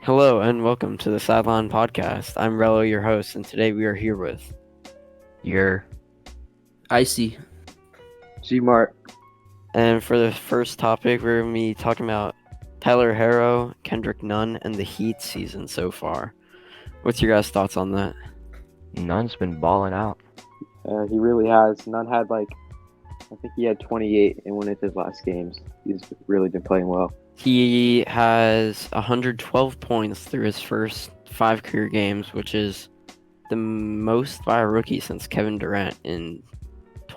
Hello and welcome to the Sideline Podcast. I'm Rello, your host, and today we are here with Your Icy. G-Mart. And for the first topic, we're going to be talking about Tyler Harrow, Kendrick Nunn, and the Heat season so far. What's your guys' thoughts on that? Nunn's been balling out. He really has. Nunn had I think he had 28 in one of his last games. He's really been playing well. He has 112 points through his first 5 career games, which is the most by a rookie since Kevin Durant in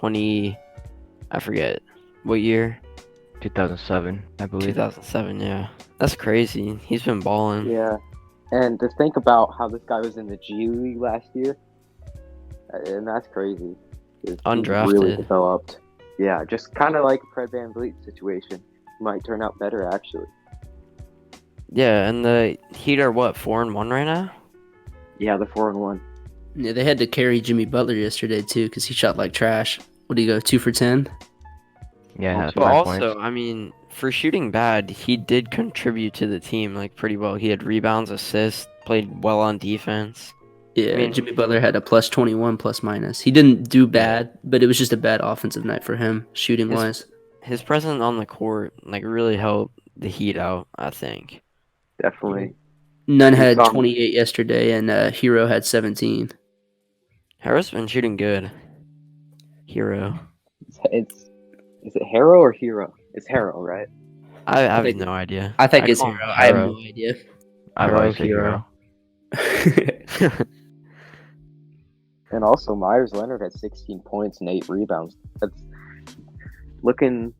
I forget what year? 2007, I believe. 2007, yeah. That's crazy. He's been balling. Yeah. And to think about how this guy was in the G League last year, and that's crazy. Undrafted. He really developed. Yeah, just kind of like a Fred VanVleet situation. Might turn out better, actually. Yeah, and the Heat are 4-1 right now? Yeah, the 4-1. Yeah, they had to carry Jimmy Butler yesterday too because he shot like trash. What do you go 2 for 10? Yeah, But 5 also, points. I mean, for shooting bad, he did contribute to the team pretty well. He had rebounds, assists, played well on defense. Yeah, I mean- Jimmy Butler had a plus 21 plus minus. He didn't do bad, but it was just a bad offensive night for him shooting wise. His presence on the court really helped the Heat out, I think. Definitely. Nunn He had saw- 28 yesterday, and Hero had 17. Harrow's been shooting good. Hero. Is it Harrow or Hero? It's Harrow, right? I have think- no idea. I think it's call him Hero. I have no idea. I've Hero, always said hero. hero. And also, Myers Leonard had 16 points and 8 rebounds. That's looking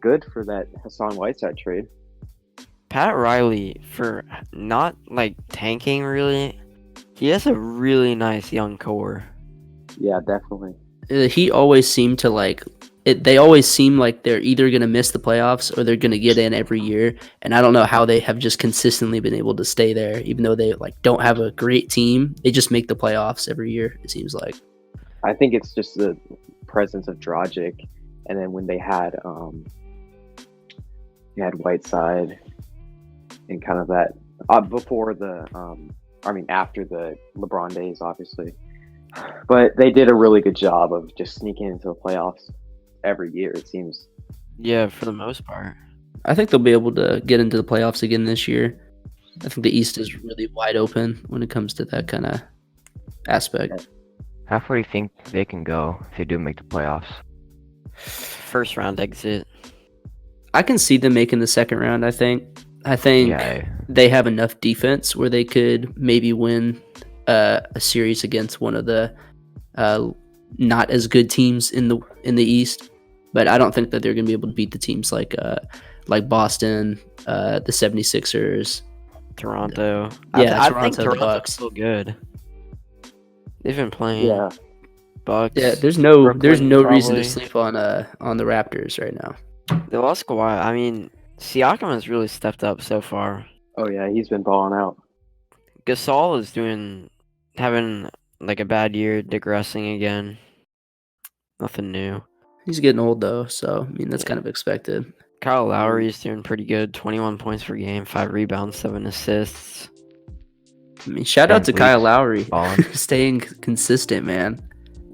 good for that Hassan Whiteside trade. Pat Riley, for not tanking really, he has a really nice young core. Yeah, definitely. He always seemed to they always seem like they're either going to miss the playoffs or they're going to get in every year. And I don't know how they have just consistently been able to stay there, even though they don't have a great team. They just make the playoffs every year, it seems like. I think it's just the presence of Dragic, and then when they had Whiteside, and kind of that after the LeBron days, obviously. But they did a really good job of just sneaking into the playoffs every year, it seems. Yeah, for the most part. I think they'll be able to get into the playoffs again this year. I think the East is really wide open when it comes to that kind of aspect. How far do you think they can go if they do make the playoffs? First round exit. I can see them making the second round, I think. Yeah, They have enough defense where they could maybe win a series against one of the not as good teams in the East. But I don't think that they're going to be able to beat the teams like Boston, the 76ers. Toronto. Yeah, I Toronto, think the Toronto's Bucks. still good. They've been playing. Yeah. Bucks. Yeah, there's no reason probably. to sleep on the Raptors right now. They lost Kawhi. I mean, Siakam has really stepped up so far. Oh, yeah, he's been balling out. Gasol is having a bad year, digressing again. Nothing new. He's getting old though, so I mean that's kind of expected. Kyle Lowry is doing pretty good. 21 points per game, 5 rebounds, 7 assists. I mean, shout out to Van Kyle Vliet's Lowry, balling. staying consistent, man.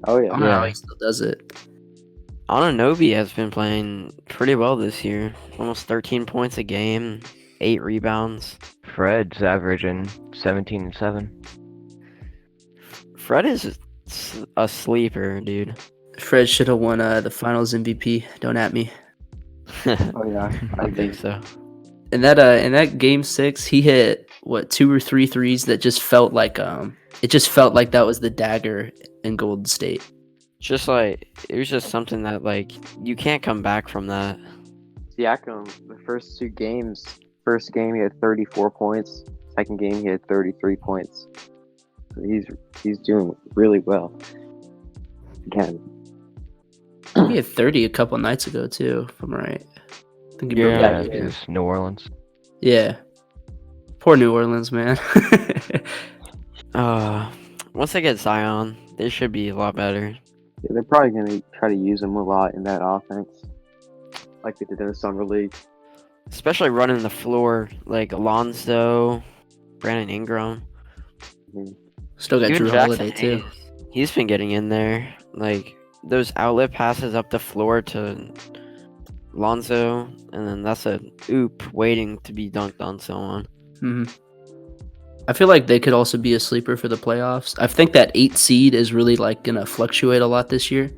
Oh, I yeah. don't know how Yeah. he still does it. Anunoby has been playing pretty well this year. Almost 13 points a game, 8 rebounds. Fred's averaging 17 and 7. Fred is a sleeper, dude. Fred should have won the Finals MVP. Don't at me. Oh, yeah. I think so. In that game 6, he hit 2 or 3 threes that just felt like it just felt like that was the dagger in Golden State. Just it was just something that you can't come back from that. Siakam, the first 2 games, first game he had 34 points. Second game he had 33 points. So he's doing really well. Again. He had 30 a couple nights ago too, if I'm right. I think he broke Yeah, that Yeah, record. it's New Orleans. Yeah. Poor New Orleans, man. Once they get Zion, they should be a lot better. Yeah, they're probably going to try to use him a lot in that offense, like they did in the summer league. Especially running the floor, like Alonzo, Brandon Ingram. Still got Even Drew Jackson Holiday too. Hayes, he's been getting in there. Like those outlet passes up the floor to Lonzo, and then that's a oop waiting to be dunked on someone. hmm I feel like they could also be a sleeper for the playoffs. I think that 8 seed is really like gonna fluctuate a lot this year.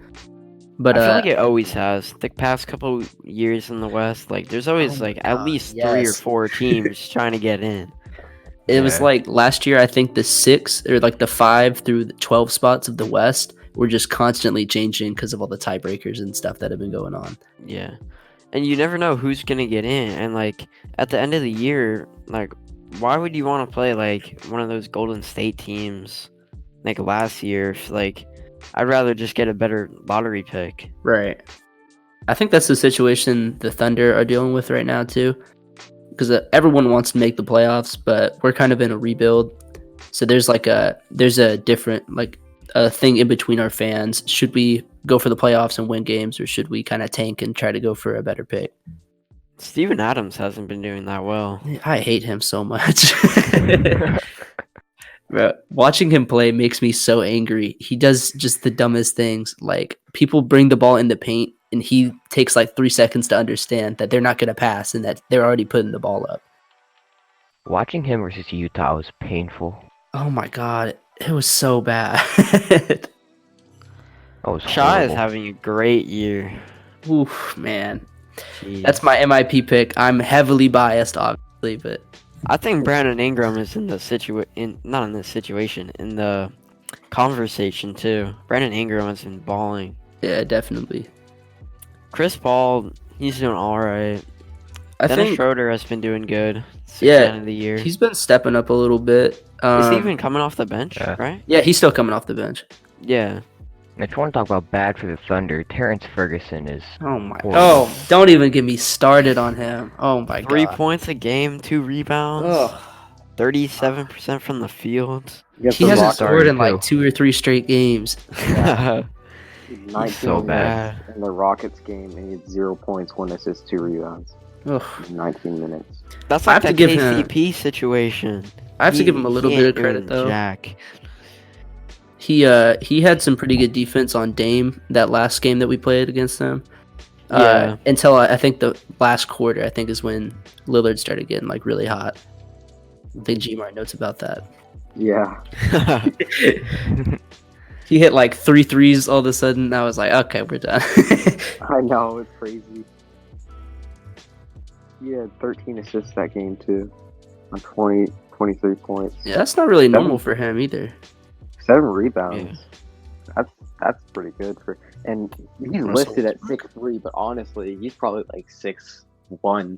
But I feel like it always has. The past couple years in the West, like there's always Oh my like at God, least 3 or yes. 4 teams trying to get in. it was Yeah. like last year. I think the 6 or like the 5 through the 12 spots of the West were just constantly changing because of all the tiebreakers and stuff that have been going on. Yeah. And you never know who's gonna get in. And like at the end of the year, like why would you want to play like one of those Golden State teams like last year? If, like I'd rather just get a better lottery pick. Right. I think that's the situation the Thunder are dealing with right now too, because everyone wants to make the playoffs, but we're kind of in a rebuild. So there's a different like a thing in between our fans. Should we go for the playoffs and win games, or should we kind of tank and try to go for a better pick? Steven Adams hasn't been doing that well. I hate him so much. Bro, watching him play makes me so angry. He does just the dumbest things. Like people bring the ball in the paint, and he takes like 3 seconds to understand that they're not going to pass and that they're already putting the ball up. Watching him versus Utah was painful. Oh my god, it was so bad. That was Shy is horrible. having a great year. Oof, man. Jeez. That's my MIP pick. I'm heavily biased, obviously, but I think Brandon Ingram is in the not in this situation, in the conversation too. Brandon Ingram has been balling. yeah, definitely. Chris Paul, he's doing all right. I Dennis think Schroeder has been doing good since Yeah, the end of the year. he's been stepping up a little bit. Is he even coming off the bench, Yeah. right? Yeah, he's still coming off the bench. Yeah. If you want to talk about bad for the Thunder, Terrence Ferguson is Oh my. Horrible. Oh, don't even get me started on him. Oh my 3 god. points a game, 2 rebounds, Ugh. 37% from the field. Against He the hasn't Rockets, scored in too. like 2 or 3 straight games. 19 so bad. minutes in the Rockets game, and he had 0 points, 1 assist, 2 rebounds Ugh. in 19 minutes. That's I like have the to give him- KCP situation. I have to give him a little He bit of ain't credit doing though. Jack. He had some pretty good defense on Dame that last game that we played against them. Yeah. Until I think the last quarter, I think is when Lillard started getting like really hot. I think Gmart notes about that. Yeah. He hit like 3 threes all of a sudden. I was like, okay, we're done. I know, it's crazy. He had 13 assists that game, too. On 23 points. Yeah, that's not really normal for him either. 7 rebounds. That's pretty good for. And he's listed at 6'3", but honestly, he's probably like 6'1".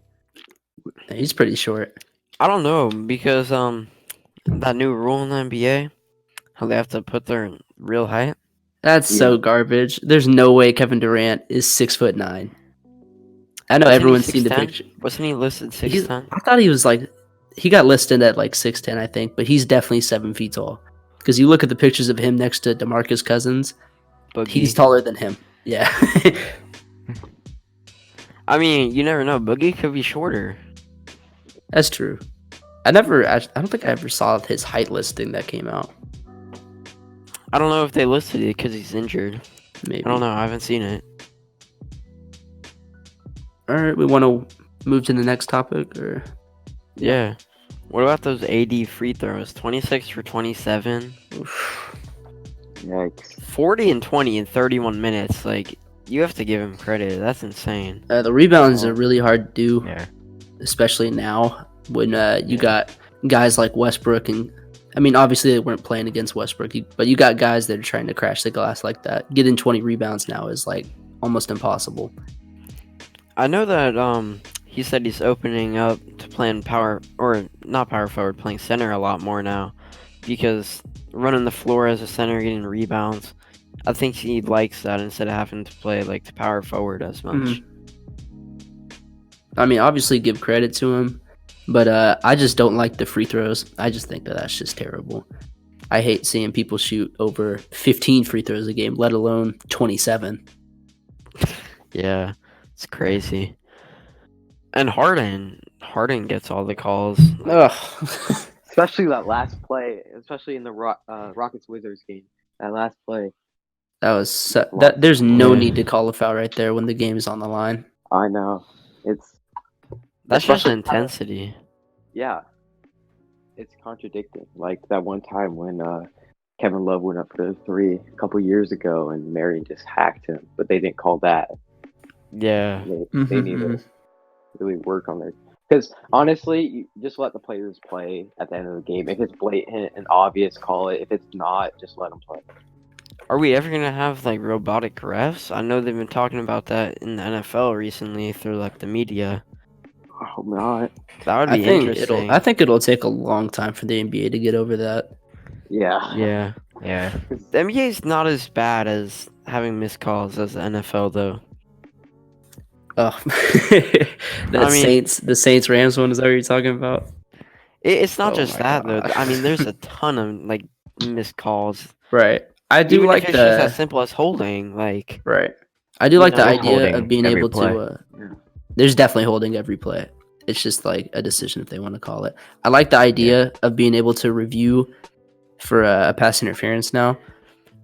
He's pretty short. I don't know, because that new rule in the NBA, how they have to put their real height. That's so Yeah. garbage. There's no way Kevin Durant is 6'9". I know Wasn't he everyone's seen the 6'10"? picture. Wasn't he listed He's- 6'10"? I thought he was like, he got listed at like 6'10", I think, but he's definitely 7 feet tall. Because you look at the pictures of him next to DeMarcus Cousins, Boogie. he's taller than him. Yeah. I mean, you never know. Boogie could be shorter. That's true. I don't think I ever saw his height listing that came out. I don't know if they listed it because he's injured. Maybe. I don't know. I haven't seen it. All right, we want to move to the next topic, or Yeah. What about those AD free throws? 26 for 27, Yikes. 40 and 20 in 31 minutes. Like, you have to give him credit. That's insane. the rebounds are really hard to do, yeah. especially now when you got guys like Westbrook, and I mean, obviously they weren't playing against Westbrook, but you got guys that are trying to crash the glass like that. Getting 20 rebounds now is like almost impossible. I know that he said he's opening up to playing power, or not power forward, playing center a lot more now, because running the floor as a center, getting rebounds, I think he likes that instead of having to play like the power forward as much. Mhm. I mean, obviously give credit to him, but I just don't like the free throws. I just think that that's just terrible. I hate seeing people shoot over 15 free throws a game, let alone 27. Yeah, it's crazy. And Harden gets all the calls. Ugh. Especially that last play, especially in the Rockets Wizards game. That last play. That was that. There's no Yeah. need to call a foul right there when the game is on the line. I know. It's That's just especially- intensity. yeah. It's contradicting. Like that one time when Kevin Love went up for the three a couple years ago and Marion just hacked him, but they didn't call that. Yeah. They need to really work on their. Because honestly, you just let the players play at the end of the game. If it's blatant and obvious, call it. If it's not, just let them play. Are we ever gonna have like robotic refs? I know they've been talking about that in the NFL recently through like the media. I hope not. That would I be think interesting. I think it'll take a long time for the NBA to get over that. Yeah. Yeah. Yeah. The NBA is not as bad as having missed calls as the NFL though. Oh, that I mean- the Saints Rams one is that what you're talking about? It's not Oh just my that though. God. I mean, there's a ton of like missed calls. Right. I do Even like if it's just the as simple as holding. Like, right. I do You like the know, idea holding of being every able play. to. Yeah. There's definitely holding every play. It's just like a decision if they want to call it. I like the idea of being able to review for a pass interference now,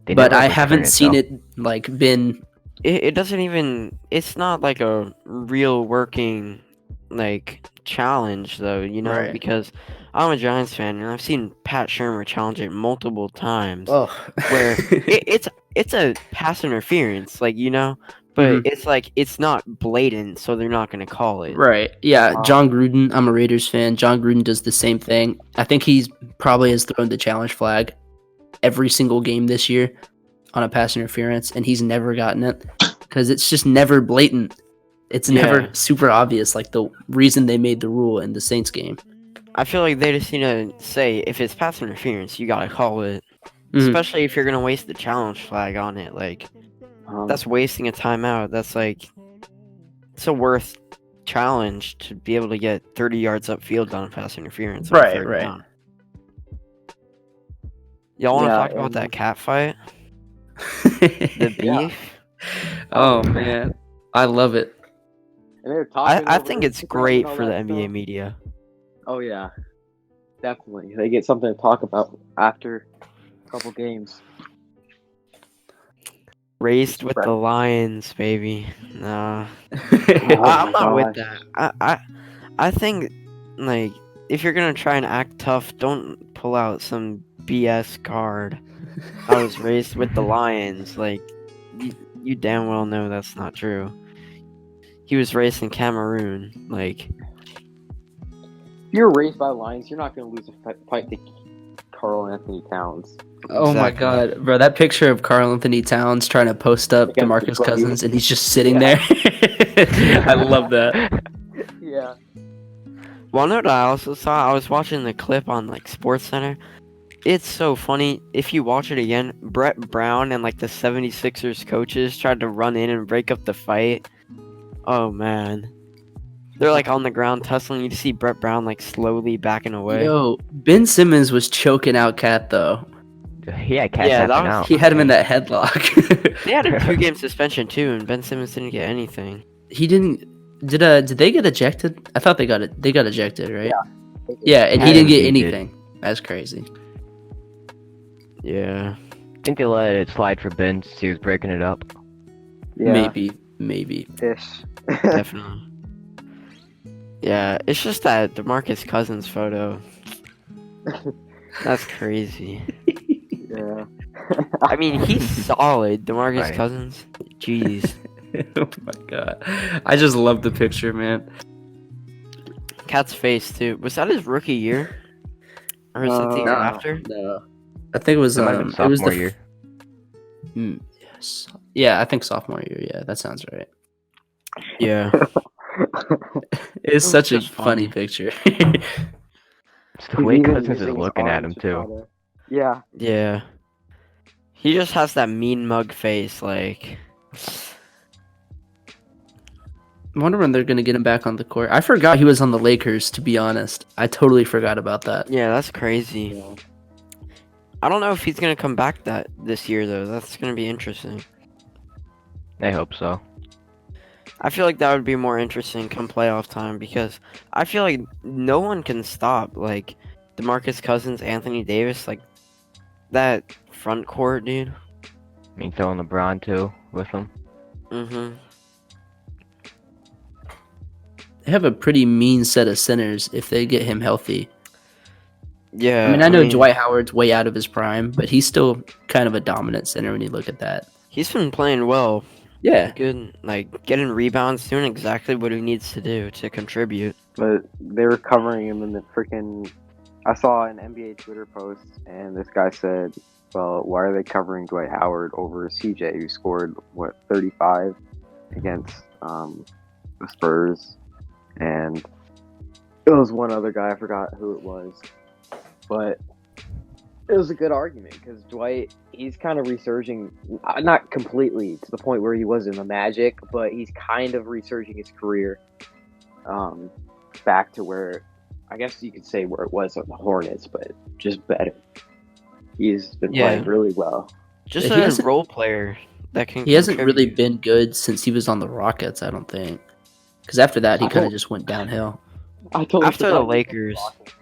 They but never I overturn haven't seen though. it like been. it doesn't even. It's not like a real working like challenge though. You know, Right. because I'm a Giants fan and I've seen Pat Shermer challenge it multiple times. Oh, Where it's a pass interference, like you know, but Mhm. it's like it's not blatant, so they're not gonna call it. right. Yeah, John Gruden. I'm a Raiders fan. John Gruden does the same thing. I think he's probably has thrown the challenge flag every single game this year on a pass interference, and he's never gotten it because it's just never blatant. It's never Yeah. super obvious, like the reason they made the rule in the Saints game. I feel like they just need to say if it's pass interference, you gotta call it. Mhm. Especially if you're gonna waste the challenge flag on it. Like that's wasting a timeout. That's like it's a worth challenge to be able to get 30 yards upfield on a pass interference. On Right, third right. down. Y'all want to Yeah, talk about and- that cat fight? The Yeah. beef? Oh man, I love it. And they're talking I over think it's Instagram great and all for the that NBA stuff. media. Oh yeah, definitely. They get something to talk about after a couple games. Raised with Right. the Lions, baby. Nah. Oh I'm my not with gosh. that. I think like if you're gonna try and act tough, don't pull out some BS card. I was raised with the Lions. Like you damn well know that's not true. He was raised in Cameroon. Like If you're raised by Lions, you're not going to lose a fight to Carl Anthony Towns. Oh my Exactly. god, bro! That picture of Karl Anthony Towns trying to post up Against the DeMarcus Bucks. Cousins, and he's just sitting Yeah. there. I love that. Yeah. Well, no, I also saw. I was watching the clip on like Sports Center. It's so funny. If you watch it again, Brett Brown and like the 76ers coaches tried to run in and break up the fight. Oh man, they're like on the ground tussling. You see Brett Brown like slowly backing away. Yo, Ben Simmons was choking out Cat though. He had Cat Yeah, that tapping was- out. He had him in that headlock. They had a 2-game suspension too, and Ben Simmons didn't get anything. He didn't. Did they get ejected? I thought they got it. They got ejected, right? Yeah. Yeah, and he I didn't get think he did. anything. That's crazy. Yeah. I think they let it slide for Ben since he was breaking it up. Yeah. Maybe. Ish. Definitely. Yeah, it's just that DeMarcus Cousins photo. That's crazy. Yeah. I mean, he's solid, DeMarcus Right. Cousins. Jeez. Oh my god, I just love the picture, man. Cat's face too. Was that his rookie year? Or something No. after? No, I think it was It might have been it was sophomore the year. Yes. Yeah, I think sophomore year. Yeah, that sounds right. Yeah. It's such a just funny funny. picture. It's the way He's even Cousins is using his looking at him arms to too. try to- Yeah. Yeah. He just has that mean mug face, like. I wonder when they're gonna get him back on the court. I forgot he was on the Lakers. To be honest, I totally forgot about that. Yeah, that's crazy. Yeah. I don't know if he's gonna come back this year though. That's gonna be interesting. I hope so. I feel like that would be more interesting come playoff time because I feel like no one can stop. Like DeMarcus Cousins, Anthony Davis, like that front court, dude. I mean, throwing LeBron too with him. Mm-hmm. They have a pretty mean set of centers if they get him healthy. Yeah. I mean, I know Dwight Howard's way out of his prime, but he's still kind of a dominant center when you look at that. He's been playing well. Yeah. Good, like getting rebounds, doing exactly what he needs to do to contribute. But they were covering him in the freaking. I saw an NBA Twitter post, and this guy said, "Well, why are they covering Dwight Howard over CJ, who scored 35 against the Spurs?" And it was one other guy, I forgot who it was, but it was a good argument because Dwight, he's kind of resurging, not completely to the point where he was in the Magic, but he's kind of resurging his career back to where, I guess you could say where it was on the Hornets, but just better. He's been playing really well. Just He a hasn't- role player that can. He hasn't really contribute. been good since he was on the Rockets, I don't think. Because after that, he I kind of don't- just went downhill. I totally After the forgot he was Lakers. blocking.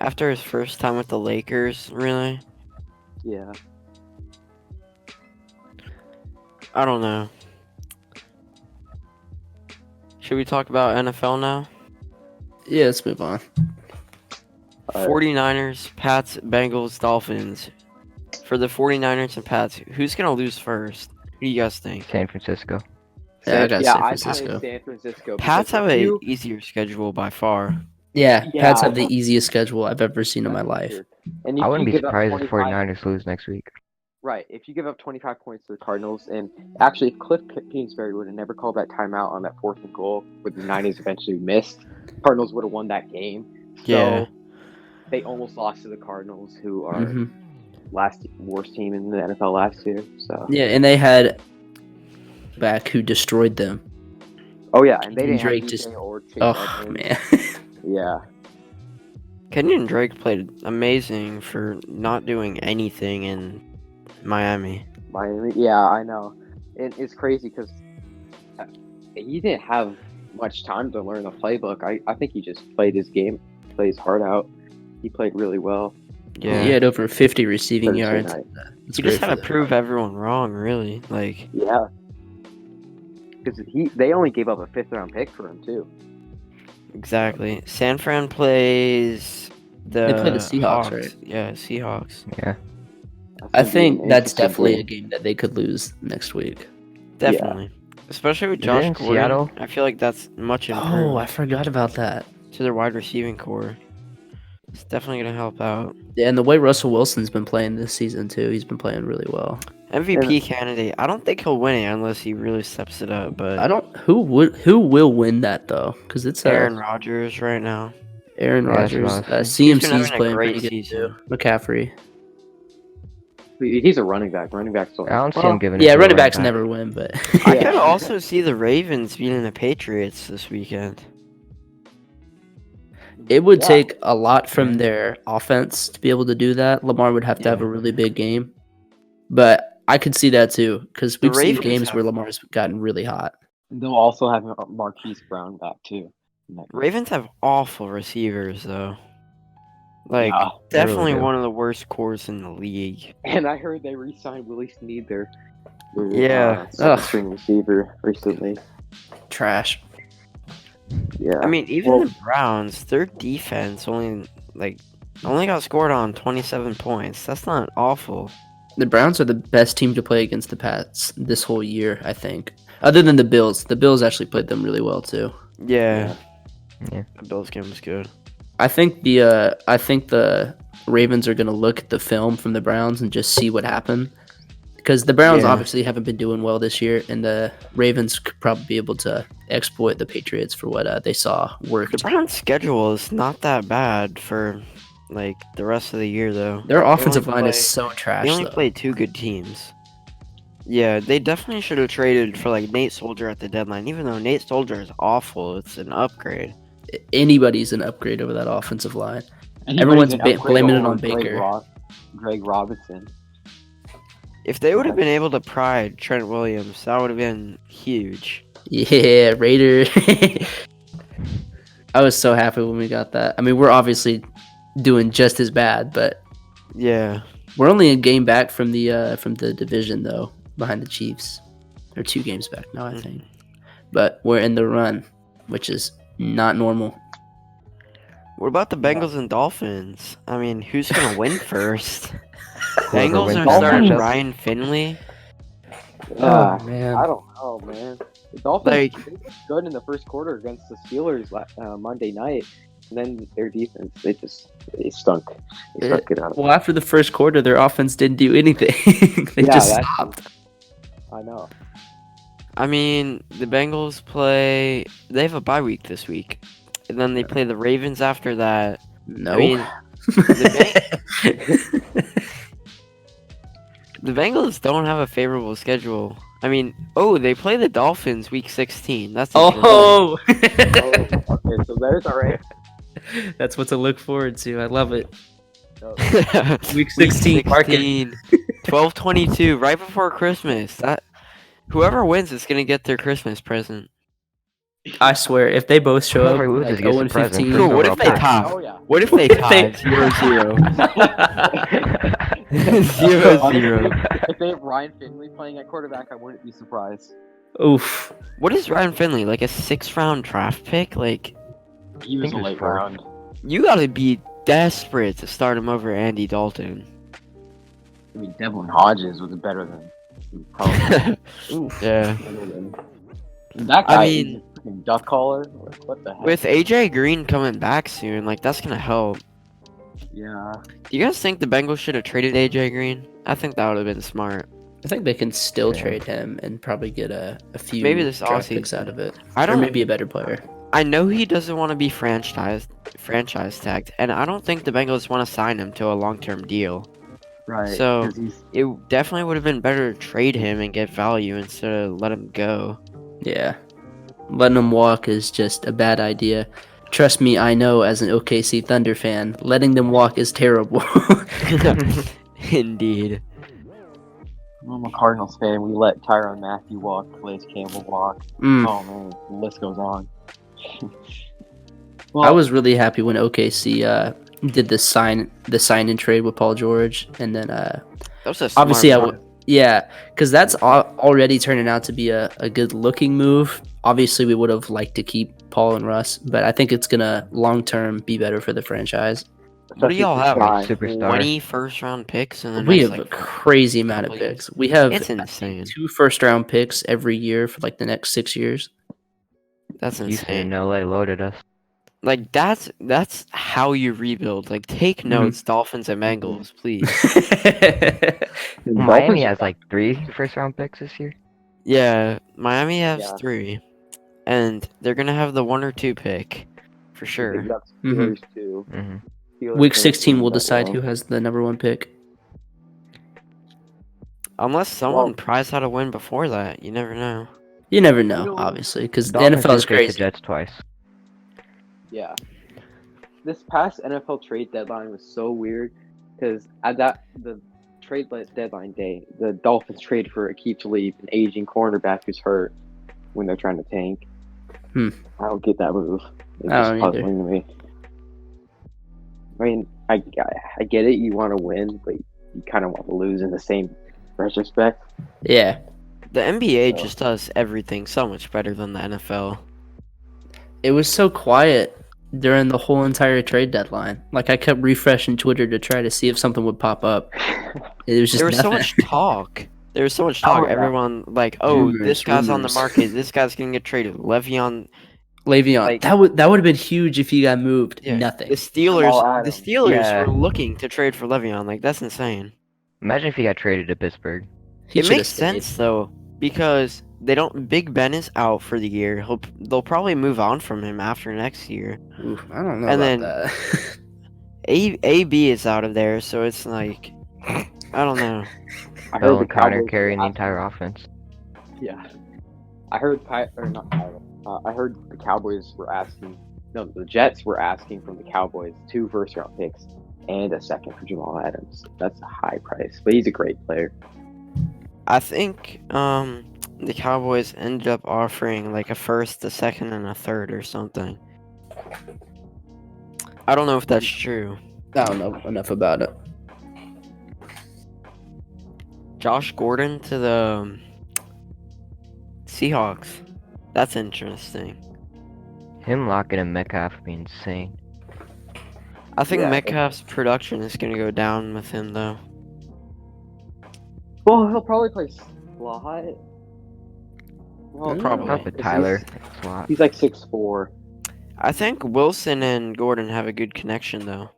After his first time with the Lakers, really. Yeah. I don't know. Should we talk about NFL now? Yeah, let's move on. All right. 49ers, Pats, Bengals, Dolphins. For the 49ers and Pats, who's going to lose first? Who do you guys think? San Francisco. Yeah, I got San I'd say Francisco. San Francisco. Pats because have if a you- easier schedule by far. Yeah, Yeah, Pats I have the don't- easiest schedule I've ever seen in my life. And if I wouldn't you be give up surprised if 25 49ers lose next week. Right, if you give up 25 points to the Cardinals, and actually, if Cliff Kingsbury would have never called that timeout on that 4th and goal, where the Niners eventually missed, Cardinals would have won that game. So Yeah. they almost lost to the Cardinals, who are hmm last worst team in the NFL last year. So Yeah, and they had back who destroyed them. oh yeah, and they didn't Drake have just- DJ or Chase Oh Edmonds. man, Yeah, Kenyon Drake played amazing for not doing anything in Miami. Miami. Yeah, I know. It's crazy because he didn't have much time to learn the playbook. I think he just played his game, played his heart out. He played really well. Yeah. he had over 50 receiving Thursday yards. night. That's He great just had for to them. prove everyone wrong, really. Like, Yeah, because they only gave up a 5th-round pick for him too. exactly. San Fran plays the They play the Seahawks, Hawks. right? Yeah, Seahawks. Yeah. I think that's interesting definitely a game. game that they could lose next week. Definitely. Especially with Is it Josh in Gordon. Seattle? I feel like that's much improved Oh, I forgot about that. to their wide receiving core. It's definitely going to help out. Yeah, and the way Russell Wilson's been playing this season too, he's been playing really well. MVP candidate. I don't think he'll win it unless he really steps it up, but I don't. Who will win that though? Because it's Aaron Rodgers right now. Aaron Yeah, that's Rodgers. what I was He's been CMC's having a playing great pretty good season. too. McCaffrey. He's a running back. Running backs don't. I don't see Well, him giving it Yeah, to a running backs back. never win, but I Yeah. could also see the Ravens beating the Patriots this weekend. it would Yeah. take a lot from their offense to be able to do that. Lamar would have to have Yeah. a really big game, but I could see that too because The we've seen Ravens games have- where Lamar's gotten really hot. They'll also have Marquise Brown back too. in that game. Ravens have awful receivers, though. Like, Yeah, definitely do. one of the worst cores in the league. And I heard they re-signed Willie Snead, their Yeah. Ugh. string receiver recently. Trash. Yeah, I mean, even Well- the Browns, their defense only got scored on 27 points. That's not awful. The Browns are the best team to play against the Pats this whole year, I think. Other than the Bills. The Bills actually played them really well too. Yeah. Yeah. The Bills game was good. I think the Ravens are going to look at the film from the Browns and just see what happened. Because the Browns Yeah. obviously haven't been doing well this year, and the Ravens could probably be able to exploit the Patriots for what they saw The worked. Browns' schedule is not that bad for the rest of the year, though. Their They offensive only line is play- so trash, They only though. played two good teams. Yeah, they definitely should have traded for Nate Soldier at the deadline. Even though Nate Soldier is awful, it's an upgrade. Anybody's an upgrade over that offensive line. And everyone's an upgrade blaming it over on Baker. Greg Robinson. If they would have been able to pry Trent Williams, that would have been huge. Yeah, Raider. I was so happy when we got that. I mean, we're obviously doing just as bad, but Yeah. we're only a game back from the division though, behind the Chiefs. Or 2 games back now, I think. But we're in the run, which is not normal. What about the Bengals and Dolphins? I mean, who's gonna win first? Whoever Bengals wins are that starting matchup. Ryan Finley. Yeah, man. I don't know, man. The Dolphins Like- they looked good in the first quarter against the Steelers Monday night, and then their defense they stunk. They stunk it out. Well, after the first quarter, their offense didn't do anything. They Yeah, just that's- stopped. I know. I mean, the Bengals they have a bye week this week. And then they play the Ravens after that. No. I mean, the Bengals don't have a favorable schedule. I mean, they play the Dolphins week 16. That's oh, Okay, so there's all right. that's what to look forward to. I love it. interesting. Week 16, mark it. 12/22, right before Christmas. Whoever wins is gonna get their Christmas present. I swear, if they both show up Whoever loses like gets 0 a and present. 15, Cool, what if they overall tie? Oh yeah. What if they If tie they- 0-0? 0-0. If they have Ryan Finley playing at quarterback, I wouldn't be surprised. Oof. What is Ryan Finley, like a 6th-round draft pick? Like, He was I think a it was late first. round. you gotta be desperate to start him over Andy Dalton. I mean, Devlin Hodges was better than probably. Yeah. That I guy mean- is a freaking duck caller. Like, what the heck? With AJ Green coming back soon, like, that's gonna help. Yeah. Do you guys think the Bengals should have traded AJ Green? I think that would have been smart. I think they can still Yeah. trade him and probably get a few Maybe this draft offseason. picks out of it. I Or don't. maybe a better player. I know he doesn't want to be franchise tagged, and I don't think the Bengals want to sign him to a long-term deal. Right. So- 'cause he's It definitely would have been better to trade him and get value instead of let him go. Yeah. Letting him walk is just a bad idea. Trust me, I know as an OKC Thunder fan, letting them walk is terrible. Indeed. I'm a Cardinals fan. We let Tyrann Matthew walk, Calais Campbell walk. Mm. Oh man, the list goes on. I was really happy when OKC did the sign and trade with Paul George, and then That was a smart obviously move. because that's already turning out to be a good looking move. Obviously, we would have liked to keep Paul and Russ, but I think it's gonna long term be better for the franchise. What do y'all have? Like Superstar. 20 first-round picks and then We have a crazy amount of couple years. picks. We have It's insane. 2 first-round picks every year for like the next 6 years. That's Houston insane. and LA loaded us. Like that's how you rebuild. Like take notes, Dolphins and Bengals, please. Miami has like 3 first-round picks this year. Yeah, Miami has Yeah. 3, and they're gonna have the 1 or 2 pick for sure. Steelers too. hmm Steelers Week finished 16 will that decide well. who has the number 1 pick. Unless someone Well- tries how to win before that, you never know. You never know, know, obviously, because the Dolphins NFL is did face the crazy. Jets twice. Yeah. This past NFL trade deadline was so weird because at the trade deadline day, the Dolphins traded for Akeem Talib, an aging cornerback who's hurt when they're trying to tank. Hmm. I don't get that move. It's I just don't either. puzzling to me. I mean, I get it. You want to win, but you kind of want to lose in the same retrospect. Yeah, The NBA Yeah. just does everything so much better than the NFL. it was so quiet during the whole entire trade deadline. Like I kept refreshing Twitter to try to see if something would pop up. It was just There was so nothing. much talk. There was so much talk. Oh, yeah. Everyone like, oh, this Rumors, guy's on the rumors. market. This guy's gonna get traded. Le'Veon. Le'Veon. like- that would have been huge if he got moved. Yeah, Nothing. The Steelers. Jamal The Adams. Steelers Yeah. were looking to trade for Le'Veon. Like that's insane. Imagine if he got traded to Pittsburgh. He It shoulda makes stayed. sense though because they don't. Big Ben is out for the year. They'll probably move on from him after next year. Oof, I don't know And about then- that. AB is out of there, so it's like, I don't know. I Bill the and Connor Cowboys were carrying the asking- entire offense. Yeah, I heard I heard the Cowboys were asking. No, the Jets were asking from the Cowboys 2 first-round picks and a second for Jamal Adams. That's a high price, but he's a great player. I think the Cowboys ended up offering like a first, a second, and a third or something. I don't know if that's true. I don't know enough about it. Josh Gordon to the Seahawks. That's interesting. Him locking in Metcalf would be insane. I think Yeah. Metcalf's production is going to go down with him, though. Well, he'll probably play slot. Well, Probably. Help with 'cause Tyler. Slot. He's like 6'4". I think Wilson and Gordon have a good connection, though.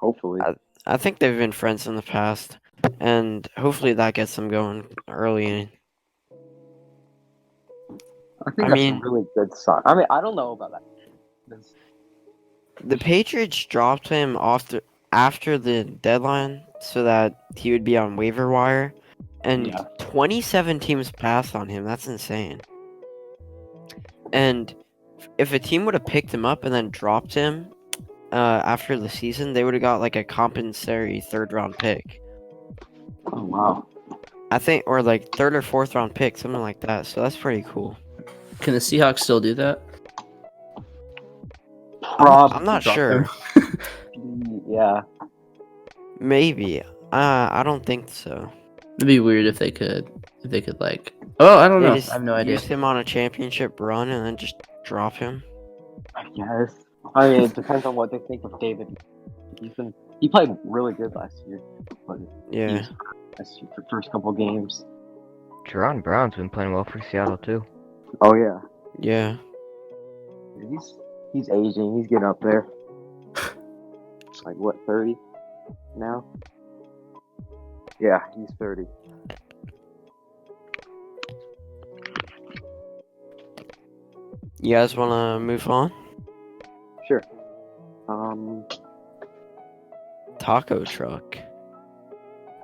Hopefully. I think they've been friends in the past, and hopefully that gets them going early. I think I that's mean- a really good sign. I mean, I don't know about that. That's- The Patriots dropped him after the deadline so that he would be on waiver wire, and Yeah. 27 teams passed on him. That's insane. And if a team would have picked him up and then dropped him after the season, they would have got like a compensatory 3rd-round pick. Oh wow. I think, or like 3rd or 4th-round pick, something like that. So that's pretty cool. Can the Seahawks still do that? I'm not Drop sure. Yeah. Maybe. I don't think so. It'd be weird if they could. If they could like. Oh, I don't They know. just I have no idea. use him on a championship run and then just drop him. I guess. I mean, it depends on what they think of David. He played really good last year, but Yeah. the first couple games. Jerron Brown's been playing well for Seattle too. Oh yeah, Yeah. he's aging. He's getting up there. Like what, 30 now? Yeah, he's 30. You guys want to move on? Sure. Taco truck.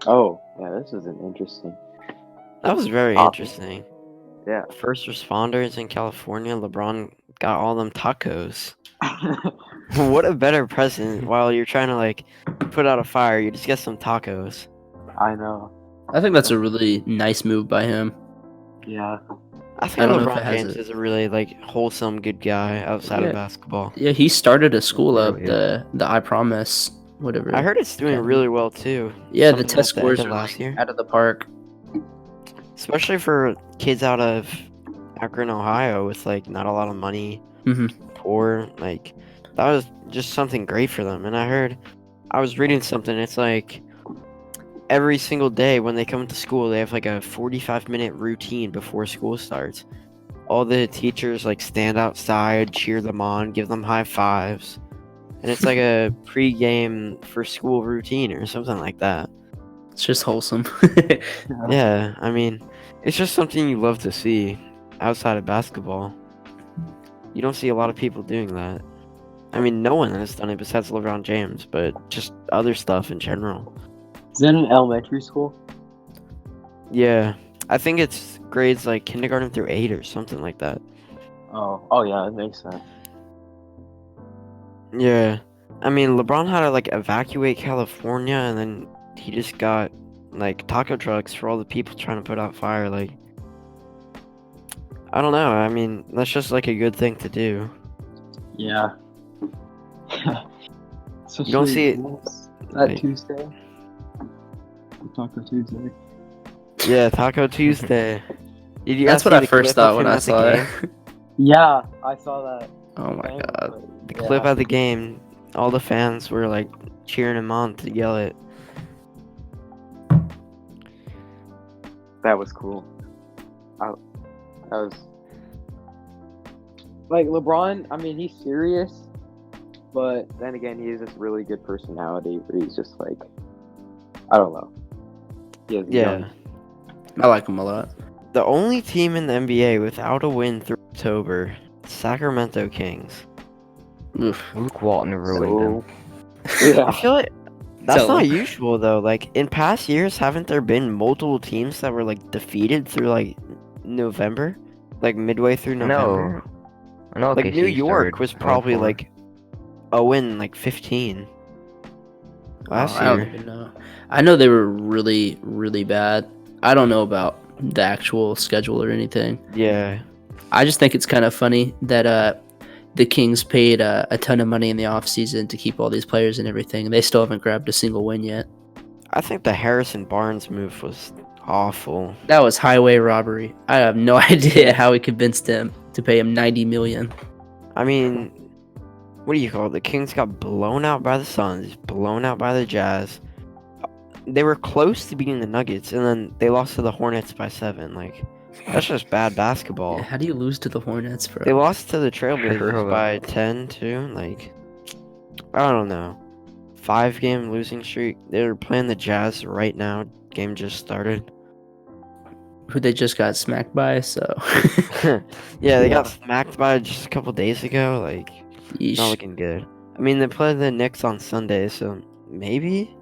Oh yeah, this is an interesting. That was very Topic. interesting. Yeah. First responders in California, LeBron got all them tacos. What a better present while you're trying to like put out a fire, you just get some tacos. I know. I think that's a really nice move by him. Yeah. I think I don't know if LeBron it has James a- is a really like wholesome good guy outside Yeah. of basketball. Yeah, he started a school up, Yeah. the I Promise, whatever. I heard it's doing Academy. really well too. Yeah, the Something test at the scores end are of last like, year. out of the park. Especially for kids out of Akron, Ohio, with like not a lot of money, Mhm. poor. Like that was just something great for them. And I was reading something. It's like every single day when they come to school, they have like a 45-minute routine before school starts. All the teachers like stand outside, cheer them on, give them high fives, and it's like a pre-game for school routine or something like that. It's just wholesome. Yeah, I mean, it's just something you love to see outside of basketball. You don't see a lot of people doing that. I mean, no one has done it besides LeBron James, but just other stuff in general. Is that an elementary school? Yeah, I think it's grades like kindergarten through 8 or something like that. Oh yeah, that makes sense. Yeah, I mean, LeBron had to like evacuate California, and then he just got like taco trucks for all the people trying to put out fire. Like, I don't know. I mean, that's just like a good thing to do. Yeah. You don't see it, that like- Tuesday. Taco Tuesday. Yeah, Taco Tuesday. Did you That's guys what see I the first clip thought of when him I at the saw game? it. Yeah, I saw that. Oh my thing, god. but The yeah. clip at the game, all the fans were like cheering him on to yell it. That was cool. That was like LeBron. I mean, he's serious, but then again, he has this really good personality where he's just like, I don't know. He has Yeah. I like him a lot. The only team in the NBA without a win through October, Sacramento Kings. Oof. Luke Walton ruined them. Yeah. I feel like that's Tell not him. usual though. Like in past years, haven't there been multiple teams that were like defeated through like November, like midway through November? I know. Like OKC New York started was 0-4. probably like a win, like 15 last I don't year. even know. I know they were really, really bad. I don't know about the actual schedule or anything. Yeah, I just think it's kind of funny that the Kings paid a ton of money in the offseason to keep all these players and everything, and they still haven't grabbed a single win yet. I think the Harrison Barnes move was awful. That was highway robbery. I have no idea how he convinced him to pay him $90 million. I mean, what do you call it? The Kings got blown out by the Suns, blown out by the Jazz. They were close to beating the Nuggets, and then they lost to the Hornets by 7. Like, that's just bad basketball. Yeah, how do you lose to the Hornets, bro? They lost to the Trailblazers True. by 10 too. Like, I don't know. 5-game losing streak. They're playing the Jazz right now. Game just started. Who they just got smacked by, so. Yeah, they got smacked by just a couple days ago. Like, Yeesh. not looking good. I mean, they play the Knicks on Sunday, so maybe?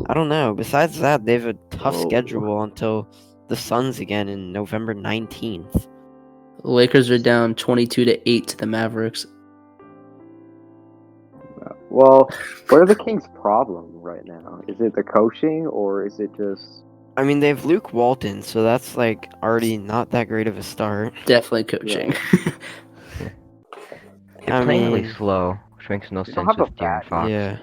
I don't know. Besides that, they have a tough schedule until the Suns again in November 19th. Lakers are down 22-8 to the Mavericks. Well, what are the Kings' problem right now? Is it the coaching, or is it just... I mean, they have Luke Walton, so that's like already not that great of a start. Definitely coaching. They're I playing really mean, slow, which makes no They sense don't have a with De'Aaron bad- Fox. Yeah.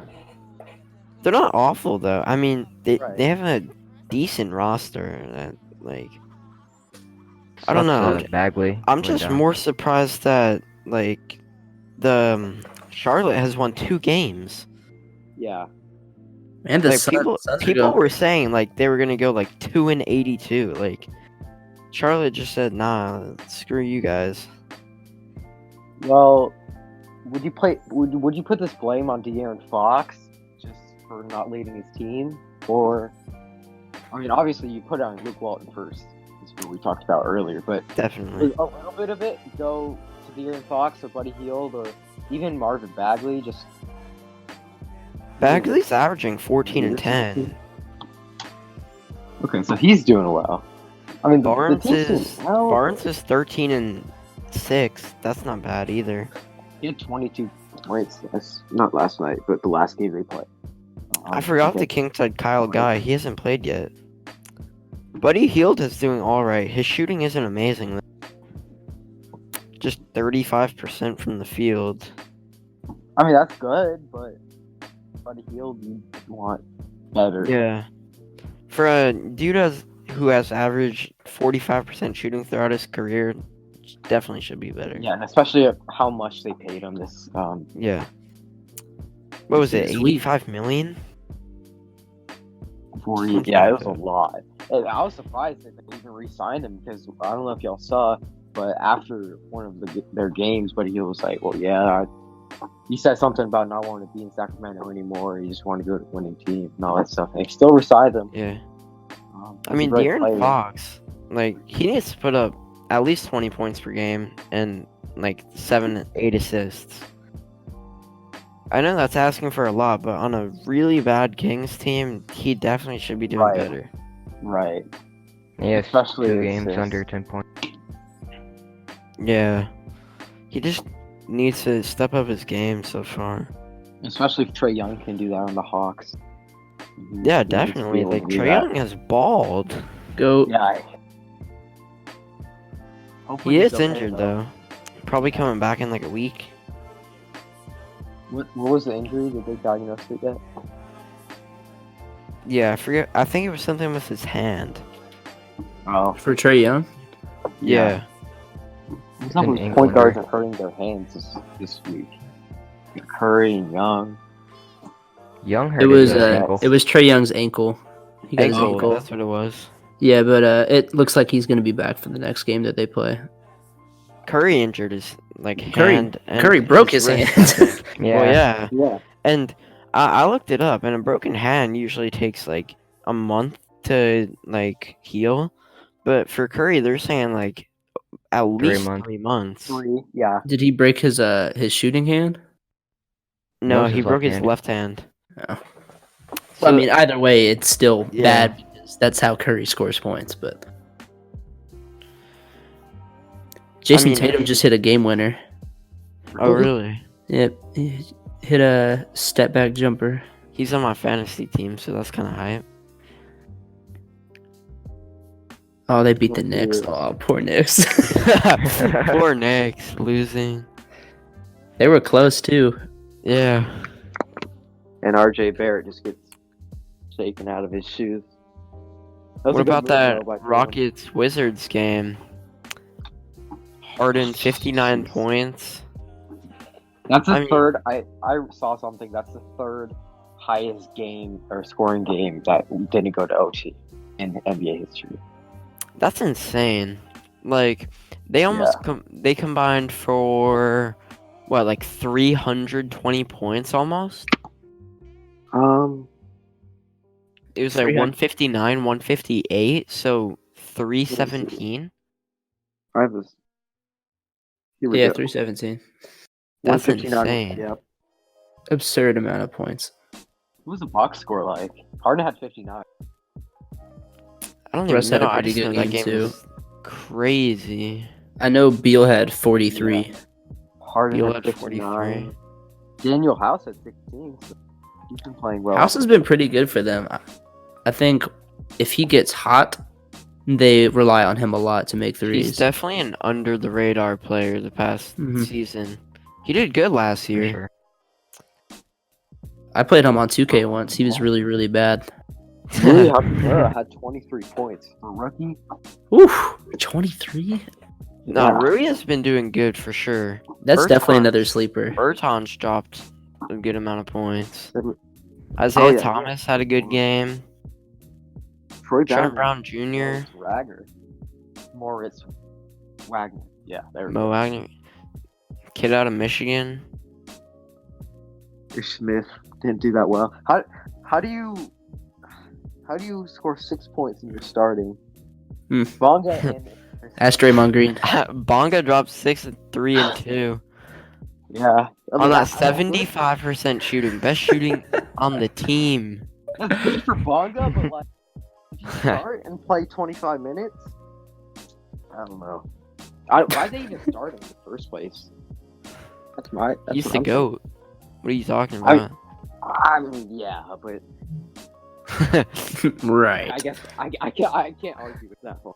They're not awful though. I mean, Right. they have a decent roster. That, like, I don't Sucks, know. Bagley. I'm went just down. more surprised that like the Charlotte has won 2 games. Yeah. And the Like Suns are people going- were saying like they were gonna go like 2-82. Like Charlotte just said, nah, screw you guys. Well, would you you put this blame on De'Aaron Fox just for not leading his team, or I mean, obviously you put it on Luke Walton first. That's what we talked about earlier, but Definitely. a little bit of it go to De'Aaron Fox or Buddy Hield or even Marvin Bagley. Just Bagley's averaging 14 and 10. okay, so he's doing well. I mean, Barnes the team's is doing well. Barnes is 13 and 6. That's not bad either. He had 22 points. That's not last night, but the last game they played. I forgot the Kings had Kyle Guy. He hasn't played yet. Buddy Hield is doing all right. His shooting isn't amazing. Just 35% from the field. I mean, that's good, but Buddy Hield, you want better. Yeah. For a dude who has averaged 45% shooting throughout his career, definitely should be better. Yeah, and especially how much they paid him this. Yeah. What was it? Sweet. 85 million? Yeah, it was a lot. And I was surprised that they even re-signed him because I don't know if y'all saw, but after one of their games, Buddy Hield was like, "Well, yeah." He said something about not wanting to be in Sacramento anymore. He just wanted to go to a winning team and all that stuff. And they still re-signed him. Yeah. I He's mean, a great De'Aaron player. Fox, like, he needs to put up at least 20 points per game and, like, 8 assists. I know that's asking for a lot, but on a really bad Kings team, he definitely should be doing Right. better. Right. He has Especially 2 with games assists. under 10 points. Yeah. He just needs to step up his game so far. Especially if Trae Young can do that on the Hawks. Yeah, He needs to be definitely. able to Like, do Trae that. Young has balled. Go. Yeah. Hopefully He he's is okay, injured, though. Probably coming back in, like, a week. What was the injury? Did they diagnose it yet? Yeah, I forget. I think it was something with his hand. Oh. For Trae Young? Yeah. Some An of these ankle point guards injury. are hurting their hands this week. Curry and Young. Young hurt It was his ankle. Trae Young's ankle. He got his Ankle, ankle. that's what it was. Yeah, but it looks like he's gonna be back for the next game that they play. Curry injured his, like, Curry- hand. and Curry broke his wrist, hand. I think. Yeah. Well, yeah. Yeah. And I looked it up, and a broken hand usually takes, like, a month to, like, heal. But for Curry, they're saying, like, at least months. 3 months. 3. Yeah. Did he break his shooting hand? No, was he his broke left his hand. left hand. Oh. So, Well, I mean, either way, it's still Yeah. bad because that's how Curry scores points. But Jason mean, Tatum just hit a game winner. oh, really? Yep, he hit a step back jumper. He's on my fantasy team, so that's kind of hype. Oh, they beat the Knicks. Oh, poor Knicks. Poor Knicks losing. They were close too. Yeah. And RJ Barrett just gets shaken out of his shoes. That was What a good about move, that though, by Cleveland. Rockets Wizards game? Harden 59 points. That's the I mean- third. I saw something. That's the third highest game or scoring game that didn't go to OT in NBA history. That's insane. Like they almost they combined for what, like 320 points almost? It was like 300. 159, 158, so 317. I was. Here we Yeah, go. 317. That's 159. insane. Yep. Absurd amount of points. What was the box score like? Harden had 59. I don't Russ even had know. a I pretty just know good that game, game too. was crazy. I know Beal had 43. Harden Beal had had 59. Daniel House had 16. So he's been playing well. House has been pretty good for them. I think if he gets hot, they rely on him a lot to make He's threes. definitely an under the radar player the past Mhm. season. He did good last For year. sure. I played him on 2K once. He was really, really bad. Rui Hachimura had 23 points for rookie. Oof, 23? No, Yeah. Rui has been doing good for sure. That's definitely Bertans- another sleeper. Bertans dropped a good amount of points. Oh, Isaiah yeah. Thomas had a good game. Troy Trent Brown. Brown Jr., Moritz Wagner. Yeah, there we Mo go. Wagner, kid out of Michigan. Smith didn't do that well. How do you score 6 points and you're starting? Hmm. Bonga and Ask Draymond Green. Bonga dropped 6, 3, and 2 yeah. on that 75% shooting, best shooting on the team. That's good for Bonga, but like, if you start and play 25 minutes, I don't know. Why they even start in the first place? That's He's what the I'm GOAT. What are you talking I- about? I mean, yeah, but Right. I guess I can't argue with that one.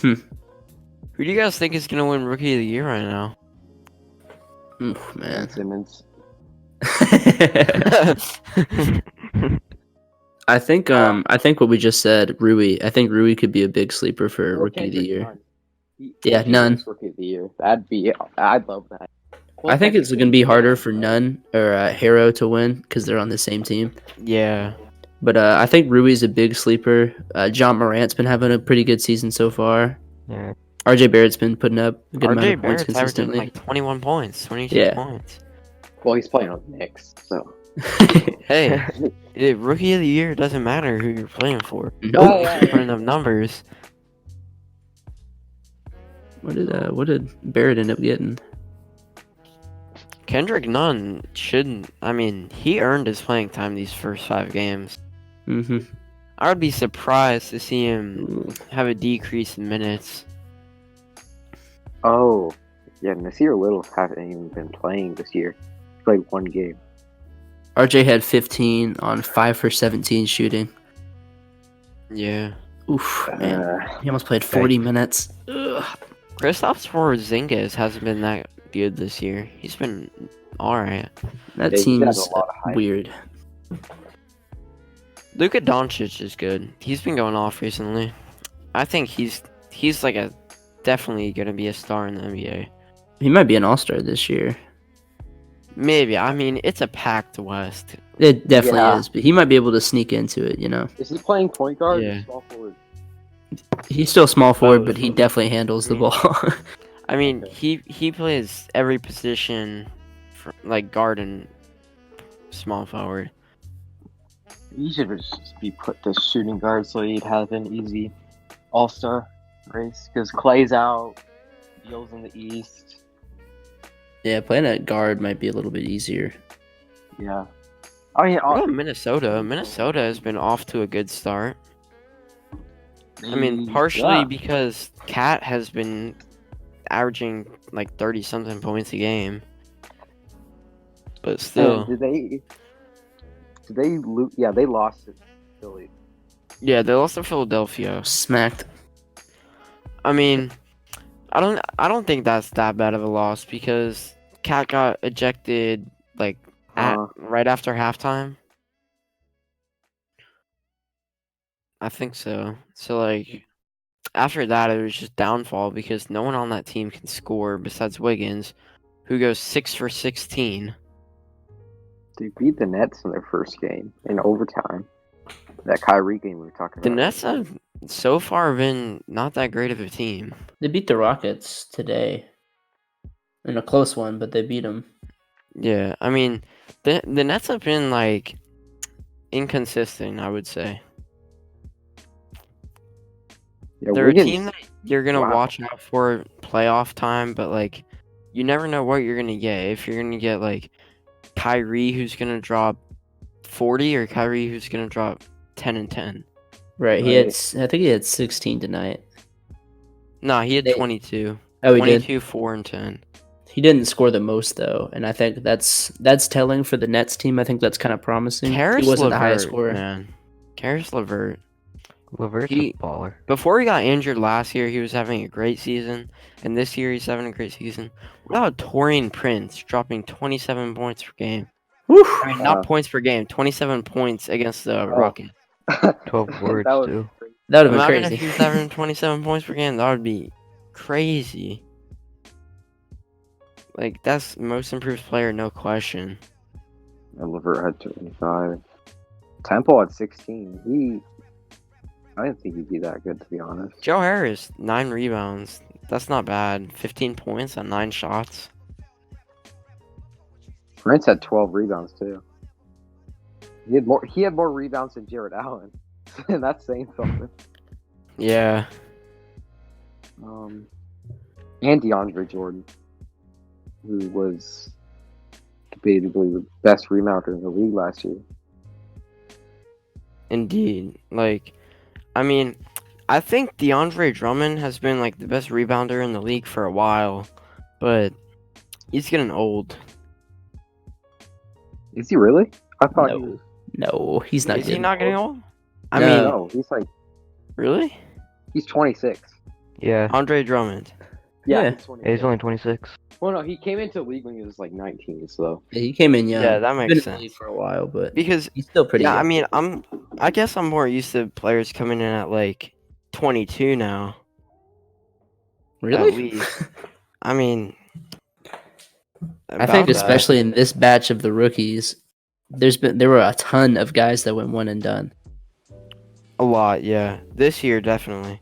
Who do you guys think is gonna win Rookie of the Year right now? Oof, man. Ben Simmons. I think what we just said, Rui. I think Rui could be a big sleeper for Or Rookie of the Kendrick Year. Nunn. Yeah, If he Nunn. wins Rookie of the Year. I'd love that. I think it's going to be harder for Nunn or Harrow to win because they're on the same team. Yeah. But I think Rui's a big sleeper. John Morant's been having a pretty good season so far. Yeah. RJ Barrett's been putting up a good amount RJ of points Barrett's averaging consistently. like 21 points, 22 Yeah. points. Well, he's playing on the Knicks, so. Hey, Rookie of the Year doesn't matter who you're playing for. Nope. Yeah. Putting up numbers. What did Barrett end up getting? Kendrick Nunn shouldn't. I mean, he earned his playing time these first 5 games. Mm-hmm. I would be surprised to see him have a decrease in minutes. Oh. Yeah, Nasir Little hasn't even been playing this year. He played one game. RJ had 15 on 5 for 17 shooting. Yeah. Oof, man. Uh, He almost played 40 minutes. Ugh. Kristaps Porzingis hasn't been that good this year. He's been alright. That Yeah, he team's has a lot of hype. weird. Luka Doncic is good. He's been going off recently. I think he's like definitely gonna be a star in the NBA. He might be an all-star this year. Maybe. I mean, it's a packed West. It definitely Yeah. is, but he might be able to sneak into it, you know. is he playing point guard Yeah. or small forward? He's still small forward, but he Both. definitely handles the ball. I mean, he plays every position, like guard and small forward. He should just be put to shooting guard so he'd have an easy all-star race. Because Clay's out, Beal's in the East. Yeah, playing at guard might be a little bit easier. Yeah. I mean, What about Minnesota? Minnesota has been off to a good start. I mean, partially yeah. because Cat has been averaging like 30-something points a game. But still. Did they lose? Yeah, they lost to Philly. Yeah, they lost to Philadelphia. Smacked. I mean, I don't think that's that bad of a loss because Cat got ejected like right after halftime. I think so. So like after that it was just downfall because no one on that team can score besides Wiggins, who goes 6 for 16. They beat the Nets in their first game in overtime. That Kyrie game we were talking The about. Nets have so far been not that great of a team. They beat the Rockets today in a close one, but they beat them. Yeah, I mean, the Nets have been like inconsistent, I would say. Yeah, They're Wiggins, a team that you're gonna wow. watch out for playoff time, but like you never know what you're gonna get. If you're gonna get like Kyrie who's gonna drop 40 or Kyrie who's gonna drop 10 and 10. Right. Right. I think he had 16 tonight. Nah, he had They- 22. Oh, he did. 22, 4 and 10. He didn't score the most though, and I think that's telling for the Nets team. I think that's kind of promising. Karis He wasn't the highest LeVert, scorer. man. Karis LeVert. Levert's He- a baller. Before he got injured last year, he was having a great season, and this year he's having a great season. What about Torian Prince dropping 27 points per game? Whew. I mean, not points per game, 27 points against the Rockets. 12 words, That was too. crazy. That would have Imagine been if he was crazy. having 27 points per game. That would be crazy. Like, that's most improved player, no question. And Levert had 25. Temple had 16. I didn't think he'd be that good, to be honest. Joe Harris, 9 rebounds. That's not bad. 15 points on 9 shots. Prince had 12 rebounds too. He had more rebounds than Jared Allen, and that's saying something. Yeah. And DeAndre Jordan, who was debatably the best rebounder in the league last year. Indeed. Like, I mean, I think DeAndre Drummond has been like the best rebounder in the league for a while, but he's getting old. Is he really? I thought he No. was. No, he's not. Is he getting not getting old. old? I No. mean, No, really? he's 26. Yeah. Andre Drummond. Yeah. he's 26. Yeah, he's only 26. Well, no, he came into the league when he was like 19, so. Yeah, he came in young. Yeah, that He's makes been in the sense. league for a while, but Because he's still pretty. yeah, I young. mean, I guess I'm more used to players coming in at like 22 now. really. At least. I mean, I think about that. especially in this batch of the rookies, there were a ton of guys that went one and done. A lot, yeah. This year, definitely.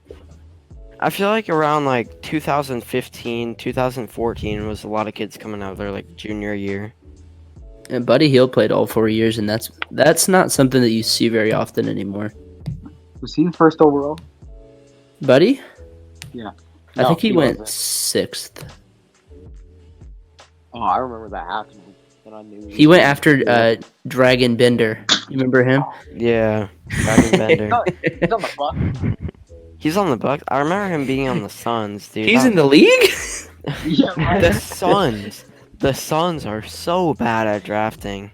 I feel like around like 2015, 2014 was a lot of kids coming out of their like junior year. And Buddy Hield played all 4 years, and that's not something that you see very often anymore. Was he the first overall? Buddy? Yeah. I No, think he went wasn't. 6th. Oh, I remember that happening. And I knew He went after Dragon Bender. You remember him? Yeah, Dragon Bender. He's on the Bucks. He's on the Bucks. I remember him being on the Suns, dude. He's in the league? Yeah, right. the Suns. The Suns are so bad at drafting.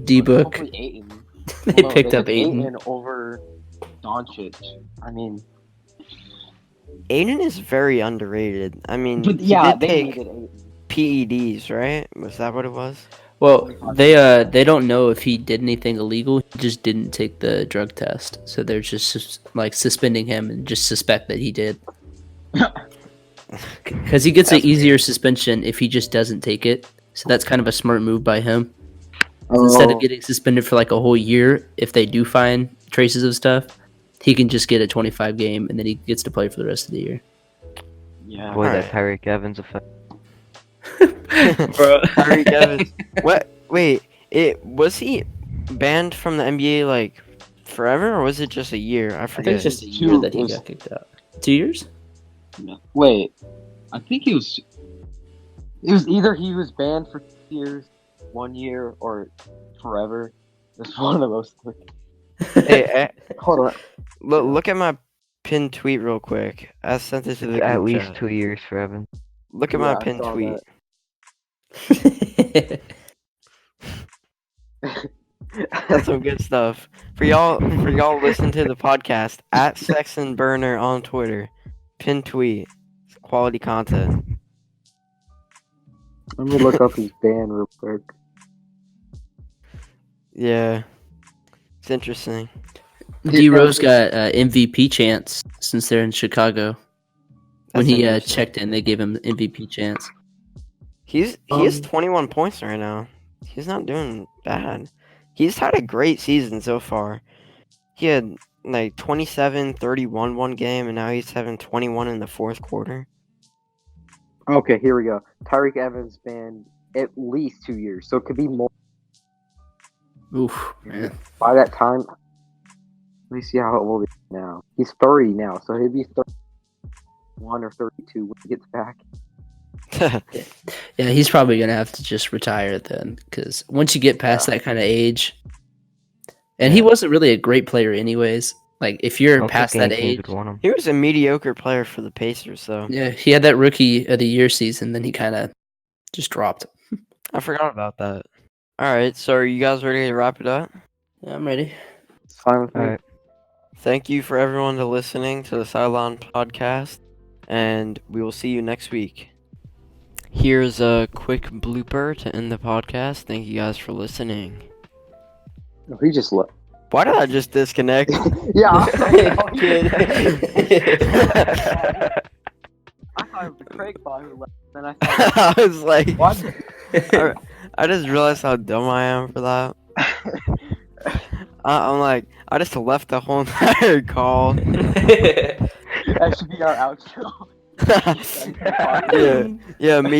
D-Book. Hopefully Ayton. They Although picked they up took Ayton. over Doncic. I mean, Aiden is very underrated. I mean, but he yeah, did they take needed Ayton. PEDs, right? Was that what it was? Well, they don't know if he did anything illegal. He just didn't take the drug test, so they're just like suspending him and just suspect that he did. Because he gets an easier suspension if he just doesn't take it. So that's kind of a smart move by him. Instead of getting suspended for like a whole year, if they do find traces of stuff, he can just get a 25 game and then he gets to play for the rest of the year. Yeah. Boy, Alright. that Tyreek Evans effect. Bro. Tyreek Evans. What? Wait, was he banned from the NBA like forever, or was it just a year? I I forget. think it's just a year that he got kicked out. 2 years? No. Wait, I think it was either he was banned for 2 years, 1 year, or forever. It's one of those three. Hey, Hold on. look at my pinned tweet real quick. I sent it to the At group least chat. 2 years for Evans. Look at Yeah, my I pinned saw tweet. That's some good stuff. For y'all listen to the podcast at Sexton Burner on Twitter. Pinned tweet. quality content. Let me look up his band real quick. Yeah, it's interesting. D Rose got MVP chance since they're in Chicago. When That's he interesting. checked in, they gave him MVP chance. He has 21 points right now. He's not doing bad. He's had a great season so far. He had like 27, 31 one game, and now he's having 21 in the fourth quarter. Okay, here we go. Tyreek Evans banned at least 2 years, so it could be more. Oof, man. By that time, let me see how old he is now. He's 30 now, so he'll be 31 or 32 when he gets back. Yeah, he's probably gonna have to just retire then, because once you get past that kind of age, and he wasn't really a great player anyways. Like if I you're don't past think any that teams age, would want him. He was a mediocre player for the Pacers, though. yeah, he had that rookie of the year season, then he kind of just dropped. I forgot about that. All right, so are you guys ready to wrap it up? Yeah, I'm ready. It's fine with me. All right. Thank you for everyone to listening to the Sideline Podcast, and we will see you next week. Here's a quick blooper to end the podcast. Thank you guys for listening. No, he just left. Why did I just disconnect? Yeah, I Kid. thought it was Craig Ball who left. Then I thought, I was like, what? I just realized how dumb I am for that. I'm like, I just left the whole entire call. That should be our outro. Yeah, me